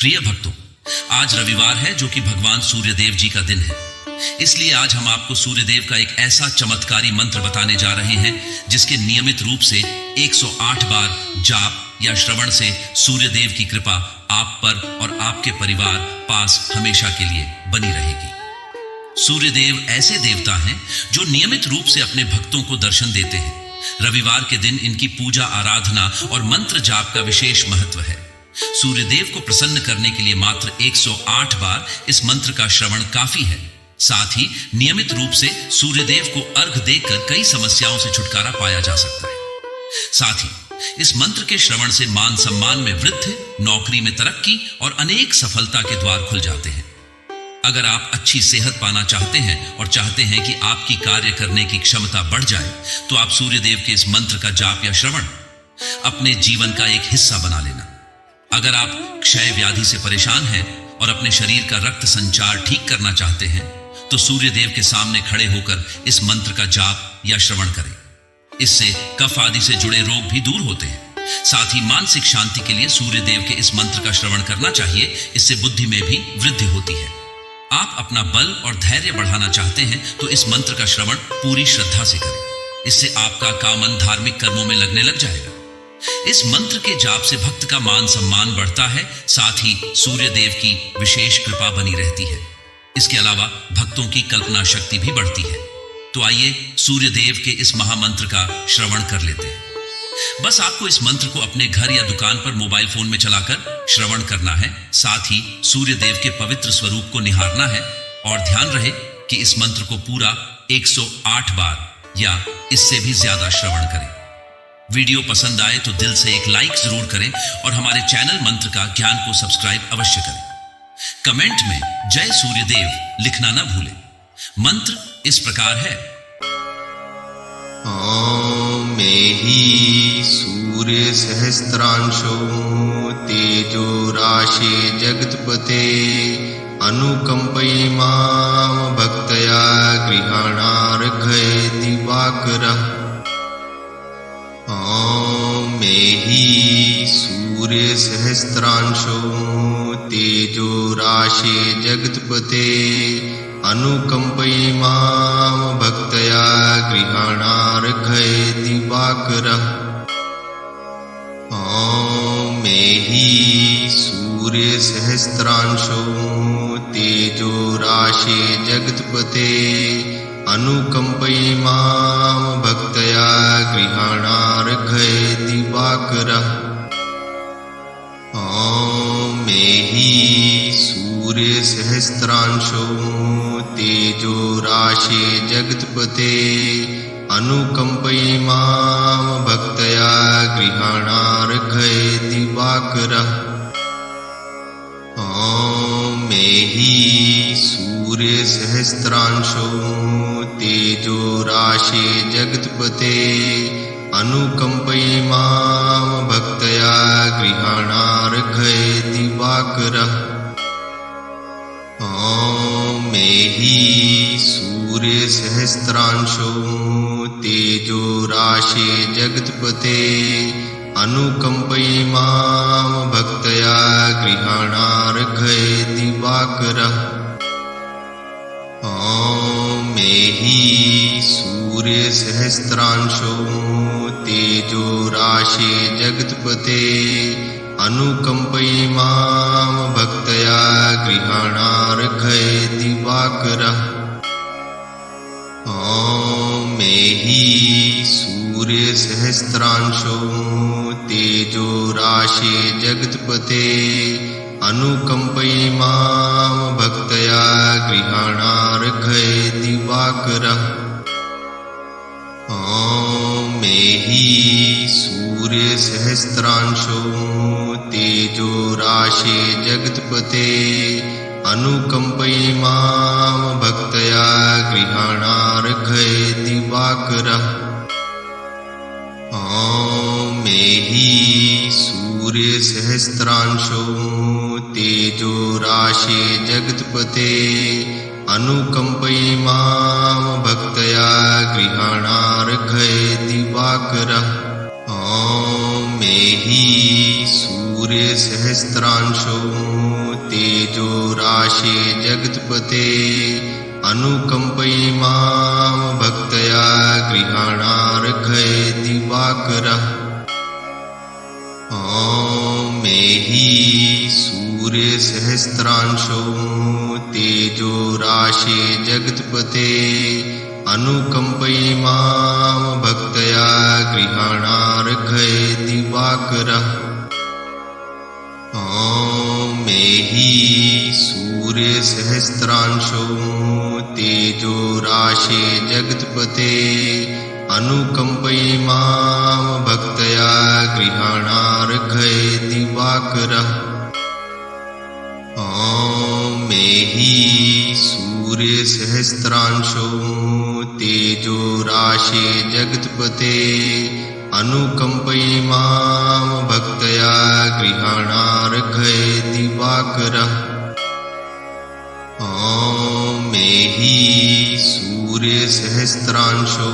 प्रिय भक्तों, आज रविवार है जो कि भगवान सूर्यदेव जी का दिन है। इसलिए आज हम आपको सूर्यदेव का एक ऐसा चमत्कारी मंत्र बताने जा रहे हैं जिसके नियमित रूप से 108 बार जाप या श्रवण से सूर्यदेव की कृपा आप पर और आपके परिवार पास हमेशा के लिए बनी रहेगी। सूर्यदेव ऐसे देवता हैं जो नियमित रूप से अपने भक्तों को दर्शन देते हैं। रविवार के दिन इनकी पूजा आराधना और मंत्र जाप का विशेष महत्व है। सूर्यदेव को प्रसन्न करने के लिए मात्र 108 बार इस मंत्र का श्रवण काफी है। साथ ही नियमित रूप से सूर्यदेव को अर्घ देकर कई समस्याओं से छुटकारा पाया जा सकता है। साथ ही इस मंत्र के श्रवण से मान सम्मान में वृद्धि, नौकरी में तरक्की और अनेक सफलता के द्वार खुल जाते हैं। अगर आप अच्छी सेहत पाना चाहते हैं और चाहते हैं कि आपकी कार्य करने की क्षमता बढ़ जाए, तो आप सूर्यदेव के इस मंत्र का जाप या श्रवण अपने जीवन का एक हिस्सा बना लेना। अगर आप क्षय व्याधि से परेशान हैं और अपने शरीर का रक्त संचार ठीक करना चाहते हैं, तो सूर्यदेव के सामने खड़े होकर इस मंत्र का जाप या श्रवण करें। इससे कफ आदि से जुड़े रोग भी दूर होते हैं। साथ ही मानसिक शांति के लिए सूर्यदेव के इस मंत्र का श्रवण करना चाहिए। इससे बुद्धि में भी वृद्धि होती है। आप अपना बल और धैर्य बढ़ाना चाहते हैं तो इस मंत्र का श्रवण पूरी श्रद्धा से करें। इससे आपका कामन धार्मिक कर्मों में लगने लग जाएगा। इस मंत्र के जाप से भक्त का मान सम्मान बढ़ता है। साथ ही सूर्यदेव की विशेष कृपा बनी रहती है। इसके अलावा भक्तों की कल्पना शक्ति भी बढ़ती है। तो आइए सूर्यदेव के इस महामंत्र का श्रवण कर लेते हैं। बस आपको इस मंत्र को अपने घर या दुकान पर मोबाइल फोन में चलाकर श्रवण करना है। साथ ही सूर्यदेव के पवित्र स्वरूप को निहारना है और ध्यान रहे कि इस मंत्र को पूरा 108 बार या इससे भी ज्यादा श्रवण करें। वीडियो पसंद आए तो दिल से एक लाइक जरूर करें और हमारे चैनल मंत्र का ज्ञान को सब्सक्राइब अवश्य करें। कमेंट में जय सूर्यदेव लिखना ना भूलें। मंत्र इस प्रकार है। ॐ मेहि सूर्य सहस्त्रांशो तेजो राशे जगत्पते अनुकंपयि मां भक्तया गृहाणार्घय दिवाकरः। ॐ मेहि सूर्य सहस्त्रांशो तेजो राशे जगत्पते अनुकंपयि मां भक्तया गृहाणार्घय दिवाकरः। ॐ मेहि सूर्य सहस्त्रांशो तेजो राशे जगत्पते अनुकंपयि मां भक्तया गृहाणार्घय दिवाकरः। ॐ मेहि सूर्य सहस्त्रांशो तेजो राशे जगत्पते अनुकंपयि मां भक्तया गृहाणार्घय दिवाकरः। ॐ मेहि सूर्य सहस्त्रांशो तेजो राशे जगत्पते अनुकंपयि मां भक्तया गृहाणार्घय दिवाकरः। ॐ मेहि सूर्य सहस्त्रांशो तेजो राशे जगत्पते अनुकंपयि मां भक्तया गृहाणार्घय दिवाकरः। ॐ मेहि सूर्य सहस्त्रांशो तेजो राशे जगत्पते अनुकंपयि मां भक्तया गृहाणार्घय दिवाकरः। ॐ मेहि सूर्य सहस्त्रांशो तेजो राशे जगत्पते अनुकंपयि मां भक्तया गृहाणार्घय दिवाकरः। ॐ मेहि सूर्य सहस्त्रांशो तेजो राशे जगत्पते अनुकंपयि मां भक्तया गृहाणार्घय दिवाकरः। ॐ मेहि सूर्य सहस्त्रांशो तेजो राशे जगत्पते अनुकंपयि मां भक्तया गृहाणार्घय दिवाकरः। ॐ मेहि सूर्य सहस्त्रांशो तेजो राशे जगत्पते अनुकंपयि मां भक्तया गृहाणार्घय दिवाकरः। ॐ मेहि सूर्य सहस्त्रांशो तेजो राशे जगत्पते अनुकंपयि मां भक्तया गृहाणार्घय दिवाकरः। ॐ मेहि सूर्य सहस्त्रांशो तेजो राशे जगत्पते अनुकंपयि मां भक्तया गृहाणार्घय दिवाकरः। ॐ मेहि सूर्य सहस्त्रांशो तेजो राशे जगत्पते अनुकंपयि मां भक्तया गृहाणार्घय दिवाकरः। ॐ मेहि सूर्य सहस्त्रांशो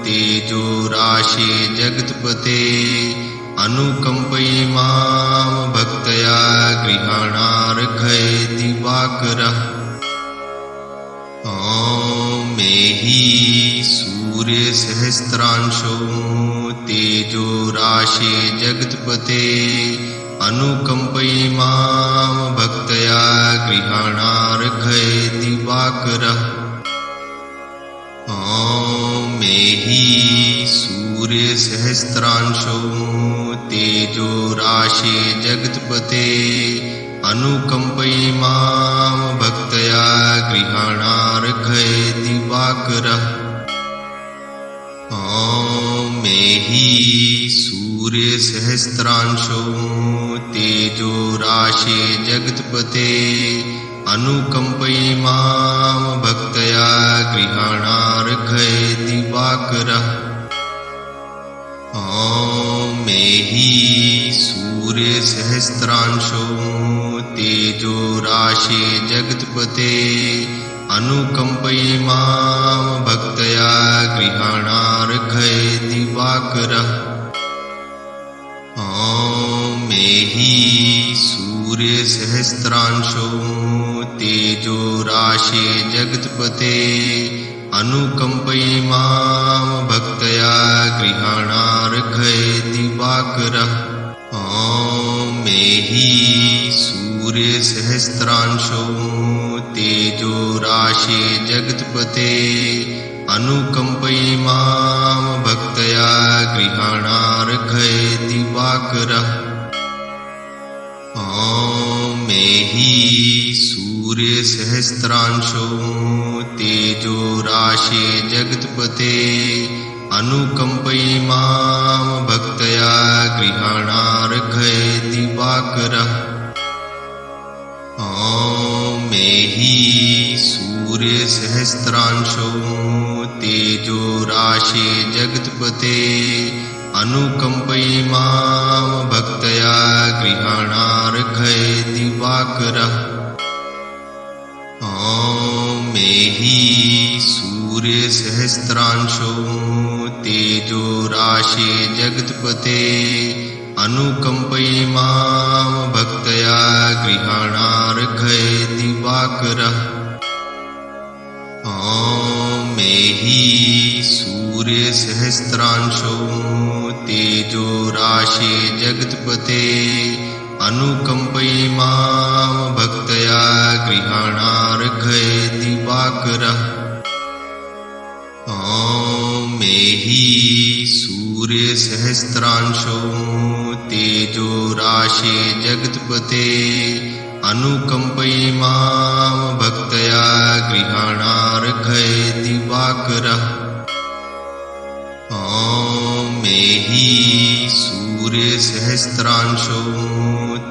तेजो राशे जगत्पते अनुकंपयि मां भक्तया गृहाणार्घय दिवाकरः। ॐ मेहि सूर्य सहस्त्रांशो तेजो राशे जगत्पते अनुकंपयि मां भक्तया गृहाणार्घय दिवाकरः। ॐ मेहि सूर्य सहस्त्रांशो तेजो राशे जगत्पते अनुकंपयि मां भक्तया गृहाणार्घय दिवाकरः। ॐ मेहि सूर्य सहस्त्रांशो तेजो राशे जगत्पते अनुकंपयि मां भक्तया गृहाणार्घय दिवाकरः। ॐ मेहि सूर्य सहस्त्रांशो तेजो राशे जगत्पते अनुकंपयि मां भक्तया गृहाणार्घय दिवाकरः। ॐ मेहि सूर्य सहस्त्रांशो तेजो राशे जगत्पते अनुकंपयि मां भक्तया गृहाणार्घय दिवाकरः। ॐ मेहि सूर्य सहस्त्रांशो तेजो राशे जगत्पते अनुकंपयि मां भक्तया गृहाणार्घय दिवाकरः। ॐ मेहि सूर्य सहस्त्रांशो तेजो राशे जगत्पते अनुकंपयि मां भक्तया गृहाणार्घय दिवाकरः। ॐ मेहि सूर्य सहस्त्रांशो तेजो राशे जगत्पते अनुकंपयि मां भक्तया गृहाणार्घय दिवाकरः। ॐ मेहि सूर्य सहस्त्रांशो तेजो राशे जगत्पते अनुकंपयि मां भक्तया गृहाणार्घय दिवाकरः। ॐ मेहि सूर्य सहस्त्रांशो तेजो राशे जगत्पते अनुकंपयि मां भक्तया गृहाणार्घय दिवाकरः। ॐ मेहि सूर्य सहस्त्रांशो तेजो राशे जगत्पते अनुकंपयि मां भक्तया गृहाणार्घय दिवाकरः। ॐ मेहि सूर्य सहस्त्रांशो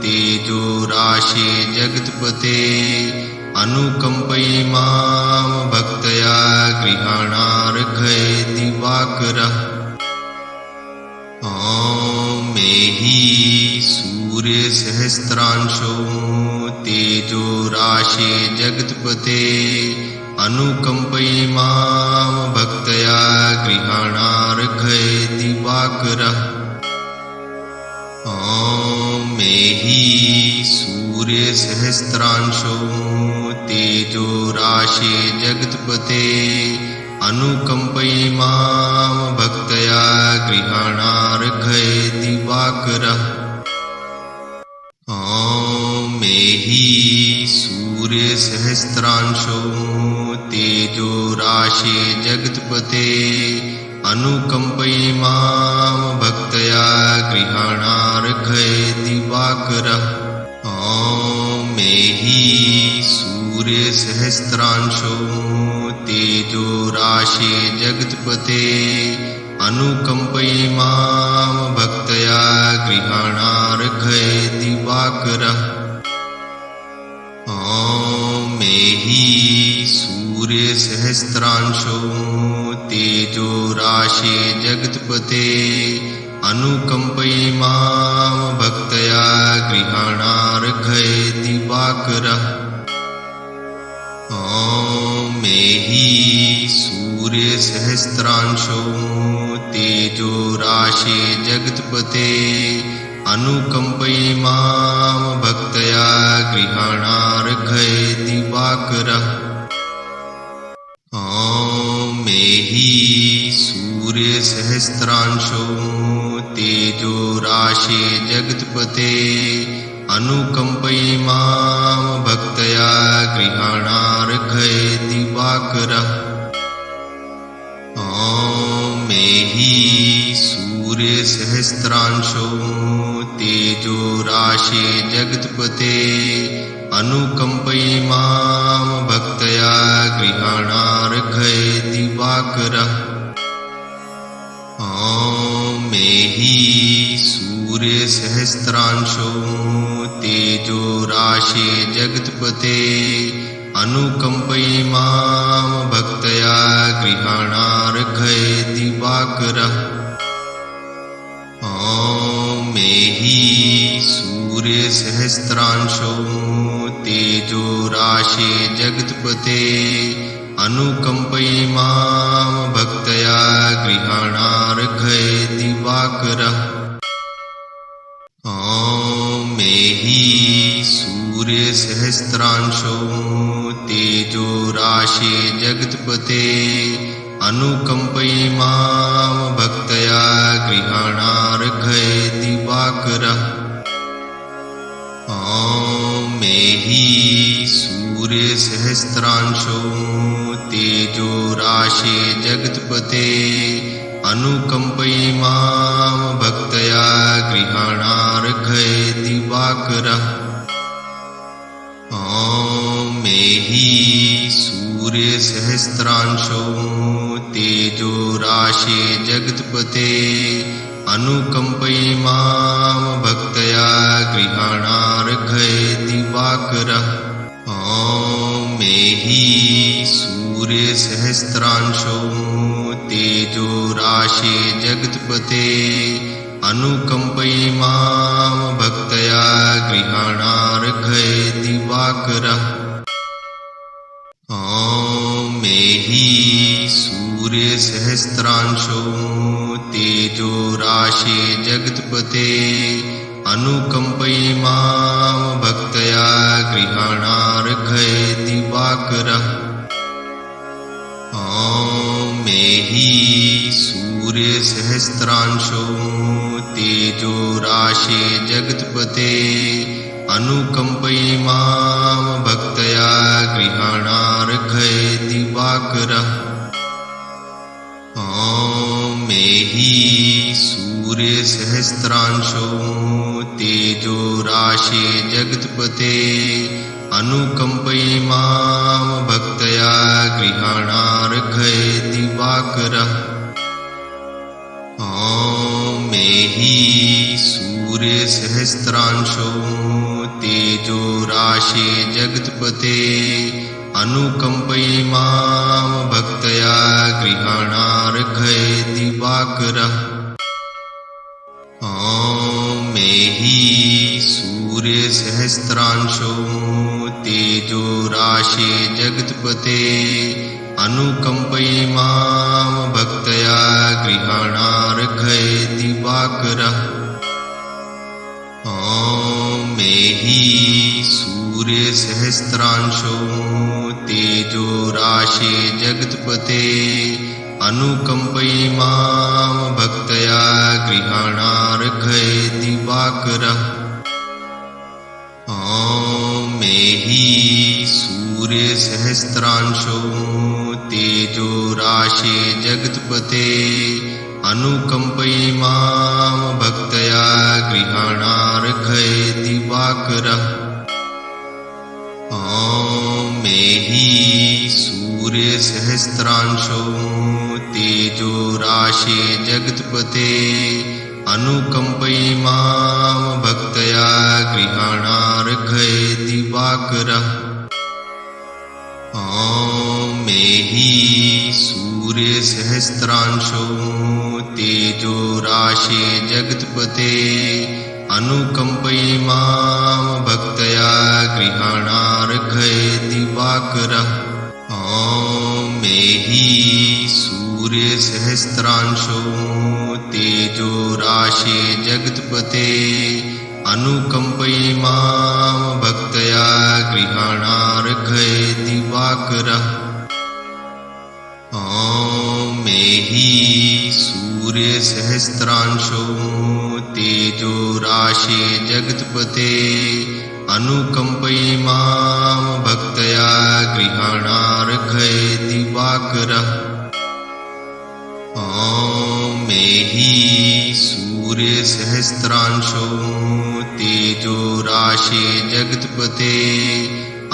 तेजो राशे जगत्पते अनुकंपयि मां भक्तया गृहाणार्घय दिवाकरः। ॐ मेहि सूर्य सहस्त्रांशो तेजो राशे जगत्पते अनुकंपयि मां भक्तया गृहाणार्घय दिवाकरः। ॐ मेहि सूर्यसहस्रांशो तेजो राशे जगत्पते अनुकम्पयि मां भक्तया गृहाणार्घये दिवाकरः। ॐ मेहि सूर्यसहस्रांशो तेजो राशे जगत्पते अनुकम्पयि मां भक्तया गृहाणार्घये दिवाकरः। ॐ मेहि सूर्यसहस्रांशो तेजो राशे जगत्पते अनुकम्पयि मां भक्तया गृहाणार्घये दिवाकरः। ॐ मेहि सूर्यसहस्रांशो तेजो राशे जगत्पते अनुकम्पयि मां भक्तया गृहाणार्घये दिवाकरः। ॐ मेहि सूर्यसहस्रांशो तेजो राशे जगत्पते अनुकम्पयि मां भक्तया गृहाणार्घये दिवाकरः। ॐ मेहि सूर्यसहस्रांशो तेजो राशे जगत्पते अनुकम्पयि मां भक्तया गृहाणार्घये दिवाकरः। ॐ मेहि सूर्यसहस्रांशो तेजो राशे जगत्पते अनुकम्पयि मां भक्तया गृहाणार्घये दिवाकरः। ॐ मेहि सूर्यसहस्रांशो तेजो राशे जगत्पते अनुकम्पयि मां भक्तया गृहाणार्घये दिवाकरः। ॐ मेहि सूर्यसहस्रांशो तेजो राशे जगत्पते अनुकम्पयि मां भक्तया गृहाणार्घये दिवाकरः। ॐ मेहि सूर्यसहस्रांशो तेजो राशे जगत्पते अनुकम्पयि मां भक्तया गृहाणार्घये दिवाकरः। ॐ मेहि सूर्यसहस्रांशो तेजो राशे जगत्पते अनुकम्पयि मां भक्तया गृहाणार्घये दिवाकरः। ॐ मेहि सूर्यसहस्रांशो तेजो राशे जगत्पते अनुकम्पयि मां भक्तया गृहाणार्घये दिवाकरः। ॐ मेहि सूर्यसहस्रांशो तेजो राशे जगत्पते अनुकम्पयि मां भक्तया गृहाणार्घये दिवाकरः। ॐ मेहि सूर्यसहस्रांशो तेजो राशे जगत्पते अनुकम्पयि मां भक्तया गृहाणार्घये दिवाकरः। ॐ मेहि सूर्यसहस्रांशो तेजो राशे जगत्पते अनुकम्पयि मां भक्तया गृहाणार्घये दिवाकरः। ॐ मेहि सूर्यसहस्रांशो तेजो राशे जगत्पते अनुकम्पयि मां भक्तया गृहाणार्घये दिवाकरः। ॐ मेहि सूर्यसहस्रांशो तेजो राशे जगत्पते अनुकम्पयि मां भक्तया गृहाणार्घये दिवाकरः। ॐ मेहि सूर्यसहस्रांशो तेजो राशे जगत्पते अनुकम्पयि मां भक्तया गृहाणार्घये दिवाकरः। ॐ मेहि सूर्यसहस्रांशो तेजो राशे जगत्पते अनुकम्पयिमां भक्तया गृहाणार्घ्ये दिवाकरः। मेहि सूर्यसहस्रांशो तेजो राशे जगत्पते अनुकम्पयिमां भक्तया गृहाणार्घ्ये दिवाकरः। मेहि सूर्यसहस्रांशो तेजो राशे जगत्पते अनुकम्पयिमां भक्तया गृहाणार्घ्ये दिवाकरः। मेहि सूर्यसहस्रांशो तेजो राशे जगत्पते अनुकम्पयिमां भक्तया गृहाणार्घ्ये दिवाकरः। मेहि सूर्यसहस्रांशो तेजो राशे जगत्पते अनुकम्पयिमां भक्तया गृहाणार्घ्ये दिवाकरः। मेहि सूर्यसहस्रांशो तेजो राशे जगत्पते अनुकम्पयिमां भक्तया गृहाणार्घ्ये दिवाकरः। मेहि सूर्यसहस्रांशो तेजो राशे जगत्पते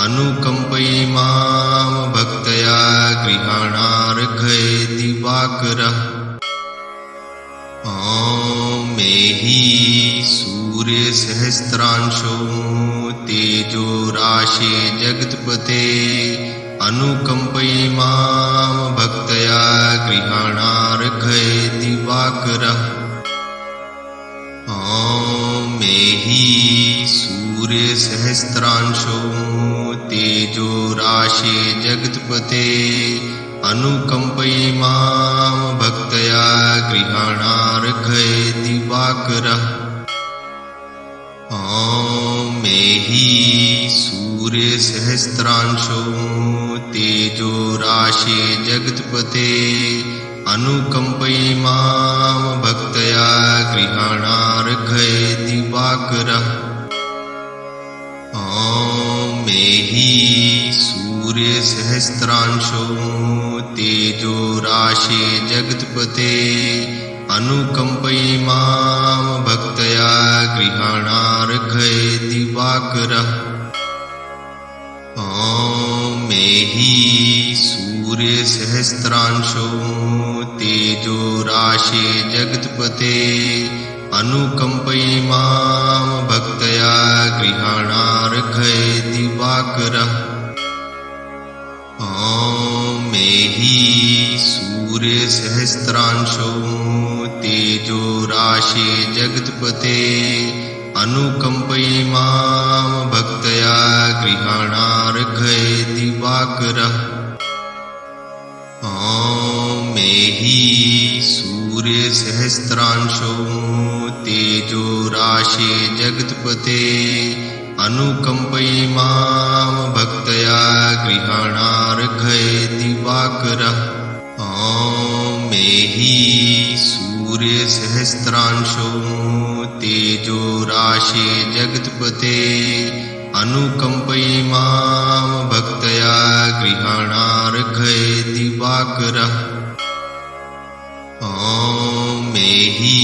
अनुकम्पयिमां भक्तया गृहाणार्घ्ये दिवाकरः। मेहि सूर्यसहस्रांशो तेजो राशे जगत्पते अनुकम्पयिमां भक्तया गृहाणार्घ्ये दिवाकरः। मेहि सूर्यसहस्रांशो तेजो राशे जगत्पते अनुकम्पयिमां भक्तया गृहाणार्घ्ये दिवाकरः। मेहि सूर्यसहस्रांशो तेजो राशे जगत्पते अनुकम्पयिमां भक्तया गृहाणार्घ्ये दिवाकरः। मेहि सूर्यसहस्रांशो तेजो राशे जगत्पते अनुकम्पयिमां भक्तया गृहाणार्घ्ये दिवाकरः। मेहि सूर्यसहस्रांशो तेजो राशे जगत्पते अनुकम्पयिमां भक्तया गृहाणार्घ्ये दिवाकरः। मेहि सूर्यसहस्रांशो तेजो राशे जगत्पते अनुकम्पयिमां भक्तया गृहाणार्घ्ये दिवाकरः। मेहि सूर्यसहस्रांशो तेजो राशे जगत्पते अनुकम्पयिमां भक्तया गृहाणार्घ्ये दिवाकरः। मेहि सूर्यसहस्रांशो तेजो राशे जगत्पते अनुकम्पयिमां भक्तया गृहाणार्घ्ये दिवाकरः। मेहि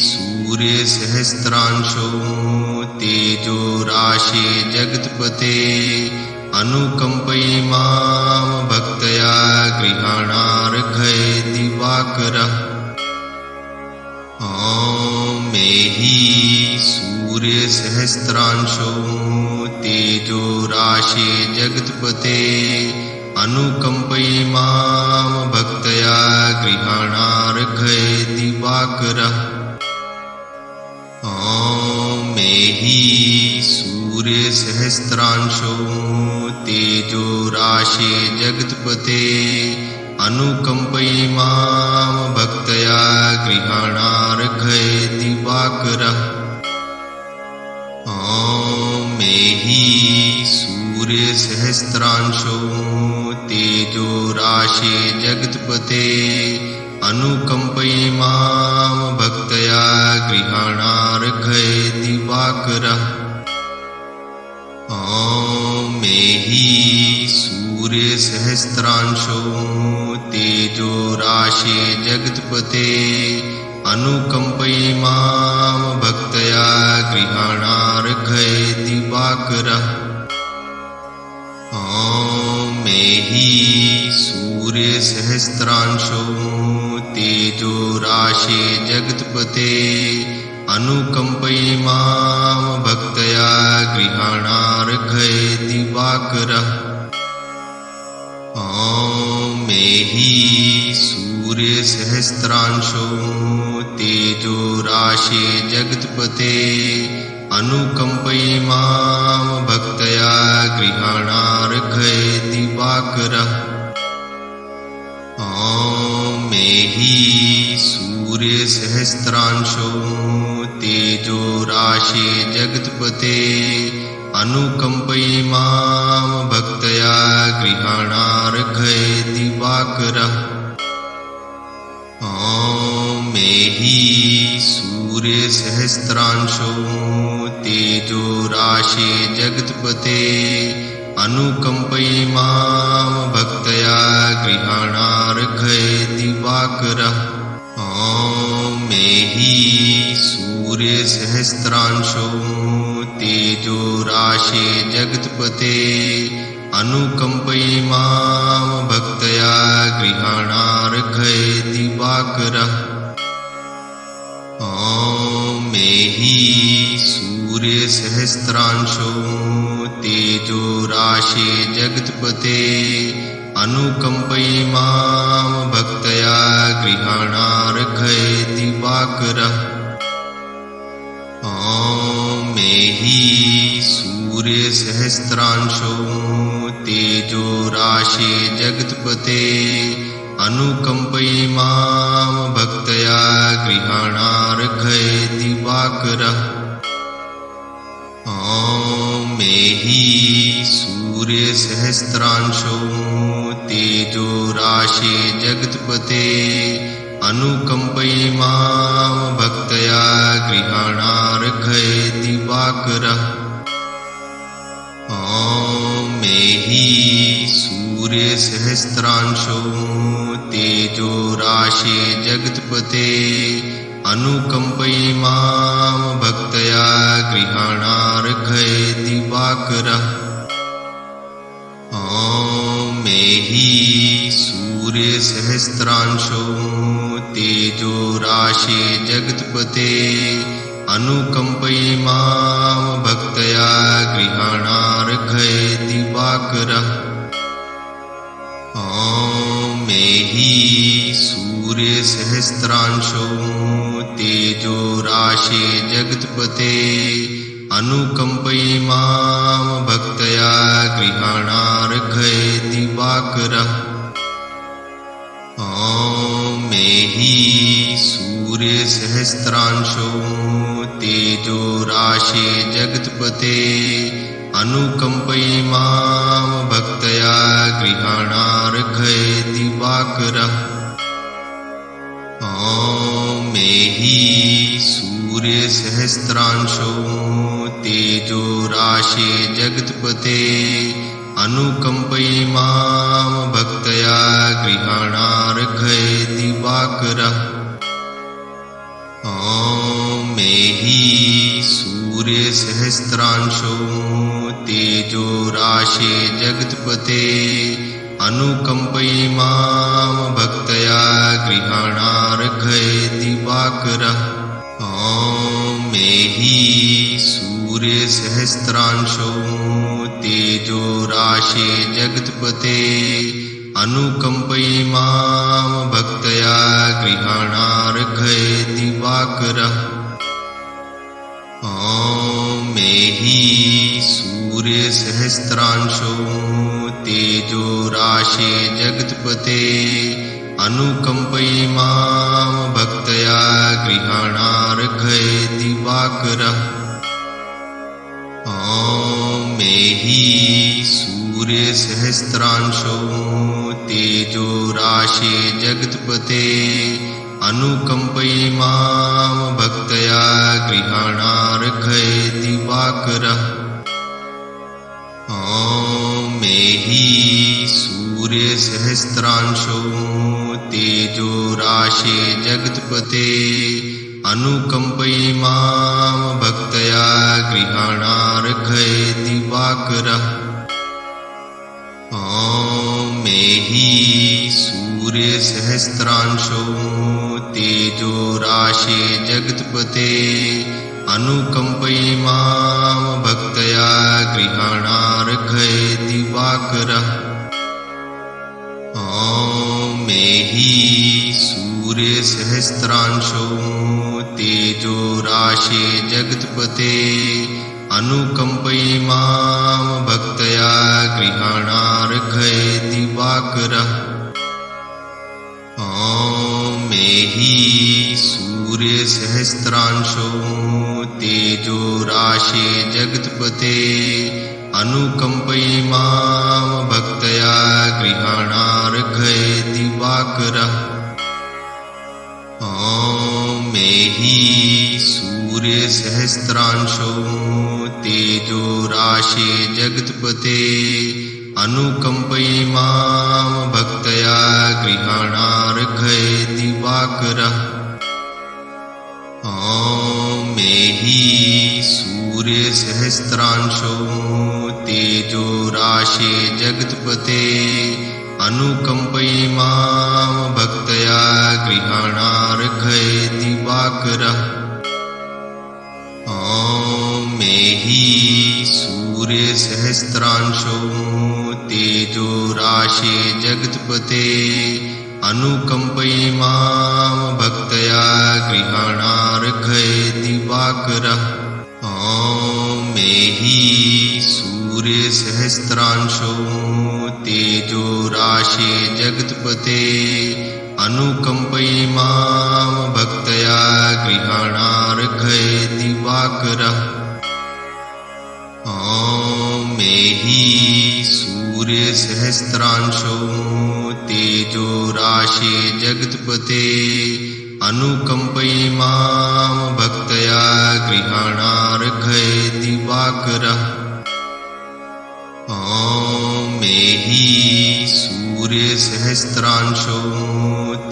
सूर्यसहस्रांशो तेजो राशे जगत्पते अनुकम्पयिमां भक्तया गृहाणार्घ्ये दिवाकरः। मेहि सूर्यसहस्रांशो तेजो राशे जगत्पते अनुकम्पयिमां भक्तया गृहाणार्घ्ये दिवाकरः। मेहि सूर्यसहस्रांशो तेजो राशे जगत्पते अनुकम्पयिमां भक्तया गृहाणार्घ्ये दिवाकरः। मेहि सहस्रांशो तेजो राशे जगत्पते अनुकंपयि मां भक्तया गृहाणार्घये दिवाकरः। ॐ मेहि सूर्य सहस्रांशो तेजो राशे जगत्पते अनुकंपयि मां भक्तया गृहाणार्घये दिवाकरः। ॐ मेहि सूर्य सहस्रांशो तेजो राशे जगत्पते अनुकंपयि मां भक्तया गृहाणार्घये दिवाकरः। ॐ मेहि सूर्य सहस्रांशो तेजो राशे जगत्पते अनुकंपयि मां भक्तया गृहाणार्घये दिवाकरः। ॐ मेहि सूर्य सहस्रांशो तेजो राशे जगत्पते अनुकंपयि मां भक्तया गृहाणार्घये दिवाकरः। ॐ मेहि सूर्य सहस्रांशो तेजो राशे जगत्पते अनुकंपयि मां भक्तया गृहाणार्घये दिवाकरः। ॐ मेहि सूर्य सहस्रांशो तेजो राशे जगत्पते अनुकंपयि मां भक्तया गृहाणार्घये दिवाकरः। ॐ मेहि सूर्य सहस्रांशो तेजो राशे जगत्पते अनुकंपयि मां भक्तया गृहाणार्घये दिवाकरः। ॐ मेहि सूर्य सहस्रांशो तेजो राशे जगत्पते अनुकंपयि मां भक्तया गृहाणार्घये दिवाकरः। ॐ मेहि सूर्य सहस्रांशो तेजो राशे जगत्पते अनुकंपयि मां भक्तया गृहाणार्घये दिवाकरः। ॐ मेहि सूर्य सहस्रांशो तेजो राशे जगत्पते अनुकंपयि मां भक्तया गृहाणार्घये दिवाकरः। ॐ मेहि सूर्य सहस्रांशो तेजो राशे जगत्पते अनुकंपयि मां भक्तया गृहाणार्घये दिवाकरः। ॐ मेहि सूर्य सहस्रांशो तेजो राशे जगत्पते अनुकंपयि मां भक्तया गृहाणार्घये दिवाकरः। ॐ मेहि सूर्य सहस्रांशो तेजो राशे जगत्पते अनुकंपयि मां भक्तया गृहाणार्घये दिवाकरः। ॐ मेहि सूर्य सहस्रांशो तेजो राशे जगत्पते अनुकंपयि मां भक्तया गृहाणार्घये दिवाकरः। ॐ मेहि सूर्य सहस्रांशो तेजो राशे जगत्पते अनुकंपयि मां भक्तया गृहाणार्घये दिवाकरः। ॐ मेहि सूर्य सहस्रांशो तेजो राशे जगत्पते अनुकंपयि मां भक्तया गृहाणार्घये दिवाकरः। ॐ मेहि सूर्य सहस्रांशो तेजो राशे जगत्पते अनुकंपयि मां भक्तया गृहाणार्घये दिवाकरः। ॐ ॐ मेहि सूर्यसहस्रांशो तेजो राशे जगत्पते अनुकम्पयिमां भक्तया गृहाणार्घय दिवाकरः ॐ मेहि सूर्यसहस्रांशो तेजो राशे जगत्पते अनुकम्पयिमां भक्तया गृहाणार्घय दिवाकरः ॐ मेहि सूर्यसहस्रांशो तेजो राशे जगत्पते अनुकम्पयिमां भक्तया गृहाणार्घय दिवाकरः ॐ मेहि सूर्यसहस्रांशो तेजो राशे जगत्पते अनुकम्पयिमां भक्तया गृहाणार्घय दिवाकरः ॐ मेहि सूर्यसहस्रांशो तेजो राशे जगत्पते अनुकम्पयिमां भक्तया गृहाणार्घय दिवाकरः ॐ मेहि सूर्यसहस्रांशो तेजो राशे जगत्पते अनुकम्पयिमां भक्तया गृहाणार्घय दिवाकरः ॐ मेहि सूर्यसहस्रांशो तेजो राशे जगत्पते अनुकम्पयिमां भक्तया गृहाणार्घय दिवाकरः ॐ मेहि सूर्यसहस्रांशो तेजो राशे जगत्पते अनुकम्पयिमां भक्तया गृहाणार्घय दिवाकरः ॐ मेहि सूर्यसहस्रांशो तेजो राशे जगत्पते अनुकम्पयिमां भक्तया गृहाणार्घय दिवाकरः ॐ मेहि सूर्यसहस्रांशो तेजो राशे जगत्पते अनुकम्पयिमां भक्तया गृहाणार्घय दिवाकरः ॐ मेहि सूर्यसहस्रांशो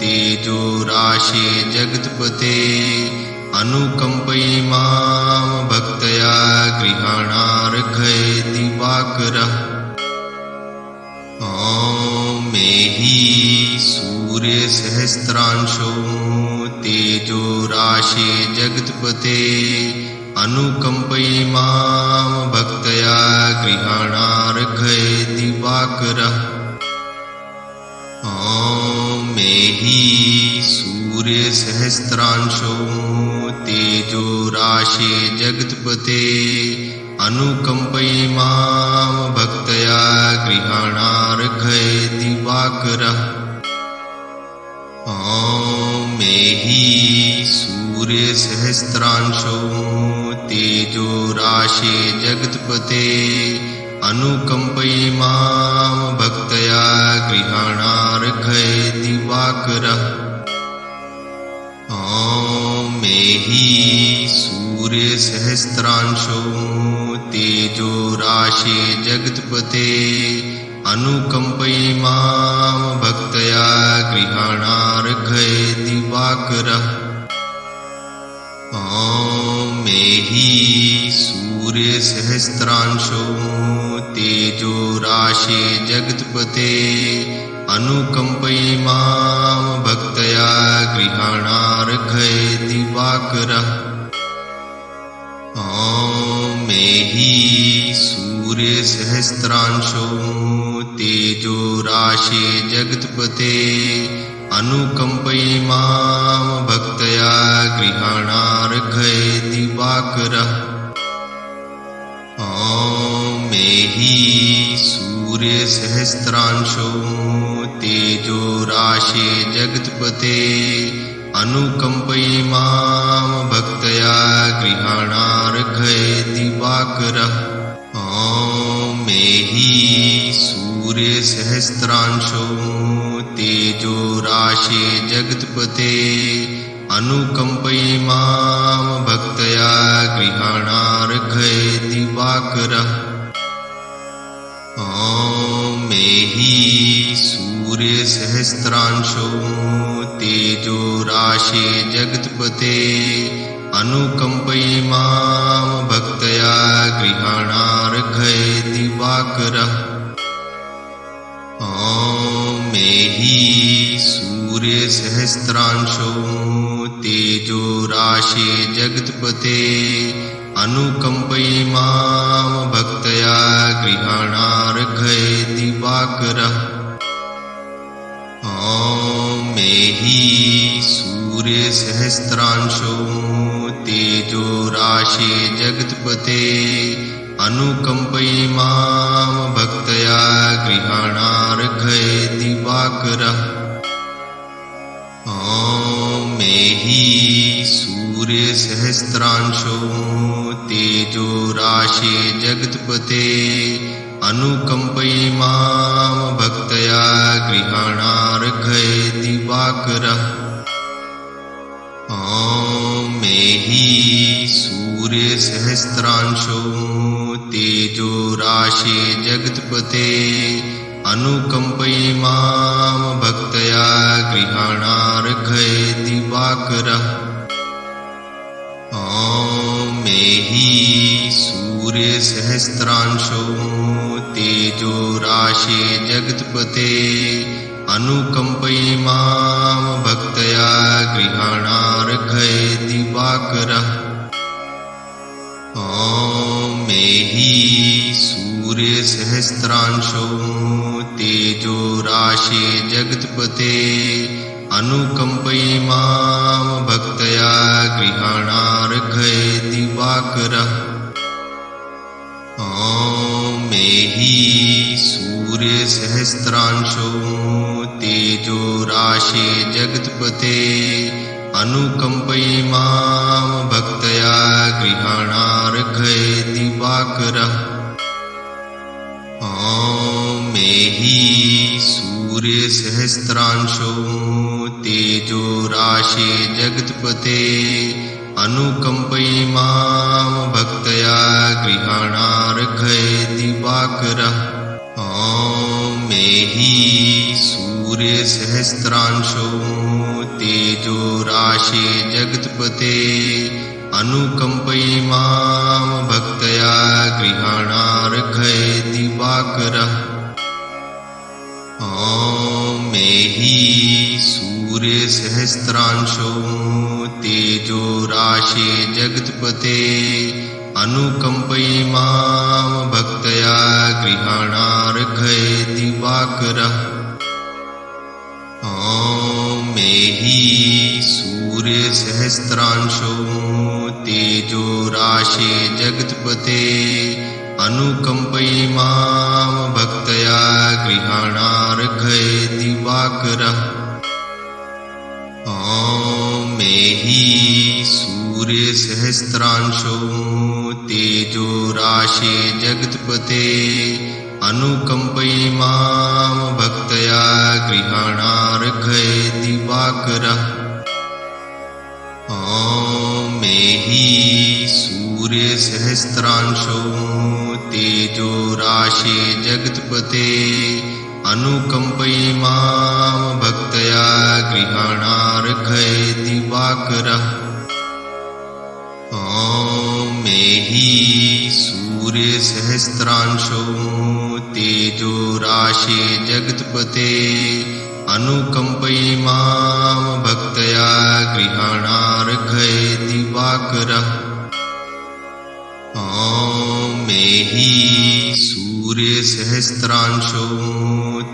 तेजो राशे जगत्पते अनुकम्पयिमां भक्तया गृहाणार्घय दिवाकरः ॐ मेहि सूर्यसहस्रांशो तेजो राशे जगत्पते अनुकम्पयिमां भक्तया गृहाणार्घय दिवाकरः ॐ मेहि सूर्यसहस्रांशो तेजो राशे जगत्पते अनुकम्पयिमां भक्तया गृहाणार्घय दिवाकरः ॐ मेहि सूर्यसहस्रांशो तेजो राशे जगत्पते अनुकम्पयिमां भक्तया गृहाणार्घय दिवाकरः ॐ मेहि सूर्यसहस्रांशो तेजो राशे जगत्पते अनुकम्पयिमां भक्तया गृहाणार्घय दिवाकरः ॐ मेहि सूर्यसहस्रांशो तेजो राशे जगत्पते अनुकम्पयिमां भक्तया गृहाणार्घय दिवाकरः ॐ मेहि सूर्यसहस्रांशो तेजो राशे जगत्पते अनुकम्पयिमां भक्तया गृहाणार्घय दिवाकरः ॐ मेहि सूर्यसहस्रांशो तेजो राशे जगत्पते अनुकम्पयिमां भक्तया गृहाणार्घय दिवाकरः सूर्यसहस्रांशो तेजो राशे जगत्पते अनुकम्पयिमां भक्तया गृहाणार्घये दिवाकरः मेहि सूर्यसहस्रांशो तेजो राशे जगत्पते अनुकम्पयिमां भक्तया गृहाणार्घये दिवाकरः मेहि सूर्यसहस्रांशो तेजो राशे जगत्पते अनुकम्पयिमां भक्तया गृहाणार्घये दिवाकरः मेहि सूर्यसहस्रांशो तेजो राशे जगत्पते अनुकम्पयिमां भक्तया गृहाणार्घये दिवाकरः मेहि सूर्यसहस्रांशो तेजो राशे जगत्पते अनुकम्पयिमां भक्तया गृहाणार्घये दिवाकरः मेहि सूर्यसहस्रांशो तेजो राशे जगत्पते अनुकम्पयिमां भक्तया गृहाणार्घये दिवाकरः मेहि सूर्यसहस्रांशो तेजो राशे जगत्पते अनुकम्पयिमां भक्तया गृहाणार्घये दिवाकरः मेहि सूर्यसहस्रांशो तेजो राशे जगत्पते अनुकम्पयिमां भक्तया गृहाणार्घये दिवाकरः मेहि सूर्यसहस्रांशो तेजो राशे जगत्पते अनुकम्पयिमां भक्तया गृहाणार्घये दिवाकरः मेहि सूर्यसहस्रांशो तेजो राशे जगत्पते अनुकम्पयिमां भक्तया गृहाणार्घये दिवाकरः मेहि सूर्यसहस्रांशो तेजो राशे जगत्पते अनुकम्पयिमां भक्तया गृहाणार्घये दिवाकरः मेहि सूर्यसहस्रांशो तेजो राशे जगत्पते अनुकम्पयिमां भक्तया गृहाणार्घये दिवाकरः मेहि सूर्यसहस्रांशो तेजो राशे जगत्पते अनुकम्पयिमां भक्तया गृहाणार्घये दिवाकरः मेहि सूर्यसहस्रांशो तेजो राशे जगत्पते अनुकम्पयिमां भक्तया गृहाणार्घये दिवाकरः मेहि सूर्यसहस्रांशो तेजो राशे जगत्पते अनुकम्पयिमां भक्तया गृहाणार्घये दिवाकरः मेहि सूर्यसहस्रांशो तेजो राशे जगत्पते अनुकम्पयिमां भक्तया गृहाणार्घये दिवाकरः मेहि सूर्यसहस्रांशो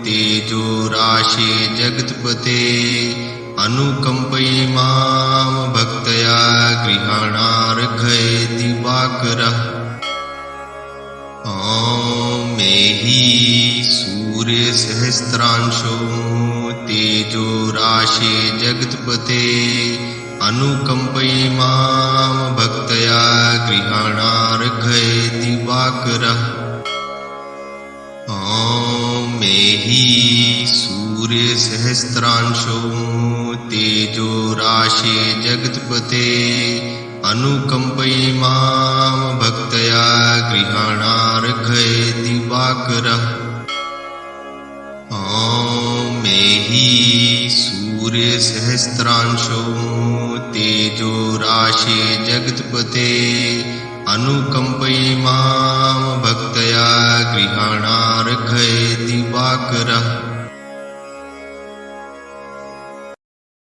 तेजो राशे जगत्पते अनुकम्पयिमां भक्तया गृहाणार्घये दिवाकरः मेहि सूर्यसहस्रांशो तेजो राशे जगत्पते अनुकम्पयिमां भक्तया गृहाणार्घये दिवाकरः मेहि सूर्यसहस्रांशो तेजो राशे जगत्पते अनुकम्पयि मां भक्तया गृहाणार्घये दिवाकरः ॐ मेहि सूर्यसहस्रांशो तेजो राशे जगत्पते अनुकम्पयि मां भक्तया गृहाणार्घये दिवाकरः